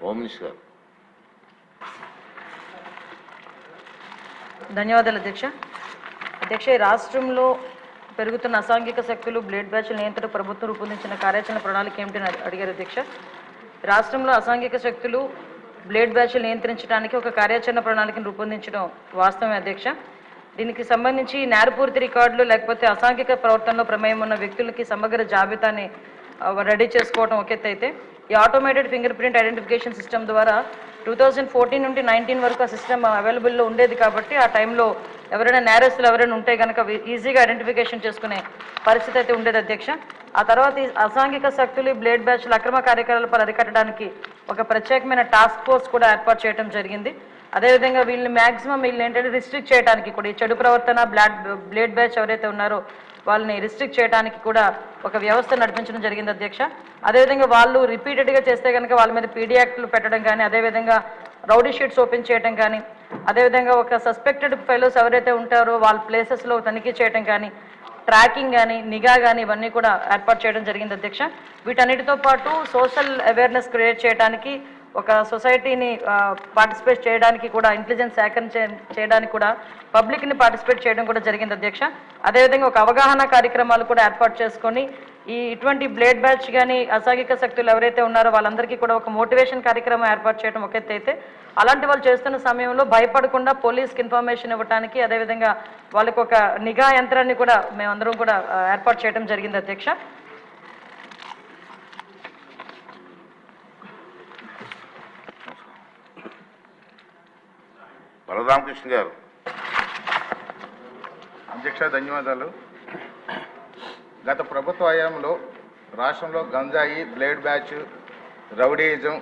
Home minister గారు. ధన్యవాదాలు అధ్యక్ష. అధ్యక్ష, ఈ రాష్ట్రంలో పెరుగుతున్న అసాంఘిక శక్తులు బ్లేడ్ బ్యాచ్ల నియంత్రణ ప్రభుత్వం రూపొందించిన కార్యాచరణ ప్రణాళిక ఏమిటని అడిగారు అధ్యక్ష. రాష్ట్రంలో అసాంఘిక శక్తులు బ్లేడ్ బ్యాచ్లు నియంత్రించడానికి ఒక కార్యాచరణ ప్రణాళికను రూపొందించడం వాస్తవమే అధ్యక్ష. దీనికి సంబంధించి నేరపూరిత రికార్డులు లేకపోతే అసాంఘిక ప్రవర్తనలో ప్రమేయం ఉన్న వ్యక్తులకి సమగ్ర జాబితాని రెడీ చేసుకోవడం ఒక ఎత్తు అయితే, ఈ automated finger print identification system ద్వారా 2014 నుండి 19 వరకు ఆ సిస్టమ్ అవైలబుల్లో ఉండేది కాబట్టి ఆ టైంలో ఎవరైనా నేరస్తులు ఎవరైనా ఉంటే కనుక ఈజీగా ఐడెంటిఫికేషన్ చేసుకునే పరిస్థితి అయితే ఉండేది అధ్యక్ష. ఆ తర్వాత ఈ అసాంఘిక శక్తులు బ్లేడ్ బ్యాచ్ల అక్రమ కార్యకలాపాలు అరికట్టడానికి ఒక ప్రత్యేకమైన టాస్క్ ఫోర్స్ కూడా ఏర్పాటు చేయడం జరిగింది. అదేవిధంగా వీళ్ళని మ్యాక్సిమం ఏంటంటే రిస్ట్రిక్ట్ చేయడానికి కూడా, ఈ చెడు ప్రవర్తన బ్లేడ్ బ్యాచ్ ఎవరైతే ఉన్నారో వాళ్ళని రిస్ట్రిక్ట్ చేయడానికి కూడా ఒక వ్యవస్థ నడిపించడం జరిగింది అధ్యక్ష. అదేవిధంగా వాళ్ళు రిపీటెడ్గా చేస్తే కనుక వాళ్ళ మీద పీడీ యాక్ట్లు పెట్టడం కానీ, అదేవిధంగా రౌడీ షీట్స్ ఓపెన్ చేయడం కానీ, అదేవిధంగా ఒక సస్పెక్టెడ్ ఫెలోస్ ఎవరైతే ఉంటారో వాళ్ళ ప్లేసెస్లో తనిఖీ చేయడం కానీ, ట్రాకింగ్ కానీ, నిఘా కానీ ఇవన్నీ కూడా ఏర్పాటు చేయడం జరిగింది అధ్యక్ష. వీటన్నిటితో పాటు సోషల్ అవేర్నెస్ క్రియేట్ చేయడానికి, ఒక సొసైటీని పార్టిసిపేట్ చేయడానికి కూడా, ఇంటెలిజెన్స్ సేకరణ చేయడానికి కూడా పబ్లిక్ని పార్టిసిపేట్ చేయడం కూడా జరిగింది అధ్యక్ష. అదేవిధంగా ఒక అవగాహన కార్యక్రమాలు కూడా ఏర్పాటు చేసుకొని ఇటువంటి బ్లేడ్ బ్యాచ్ కానీ అసాంఘిక శక్తులు ఎవరైతే ఉన్నారో వాళ్ళందరికీ కూడా ఒక మోటివేషన్ కార్యక్రమం ఏర్పాటు చేయడం ఒక ఎత్తు అయితే, అలాంటి వాళ్ళు చేస్తున్న సమయంలో భయపడకుండా పోలీస్కి ఇన్ఫర్మేషన్ ఇవ్వడానికి, అదేవిధంగా వాళ్ళకి ఒక నిఘా యంత్రాన్ని కూడా మేమందరం కూడా ఏర్పాటు చేయడం జరిగింది అధ్యక్ష. బలరామకృష్ణ గారు. అధ్యక్ష, ధన్యవాదాలు. గత ప్రభుత్వ హయాంలో రాష్ట్రంలో గంజాయి, బ్లేడ్ బ్యాచ్, రౌడీయిజం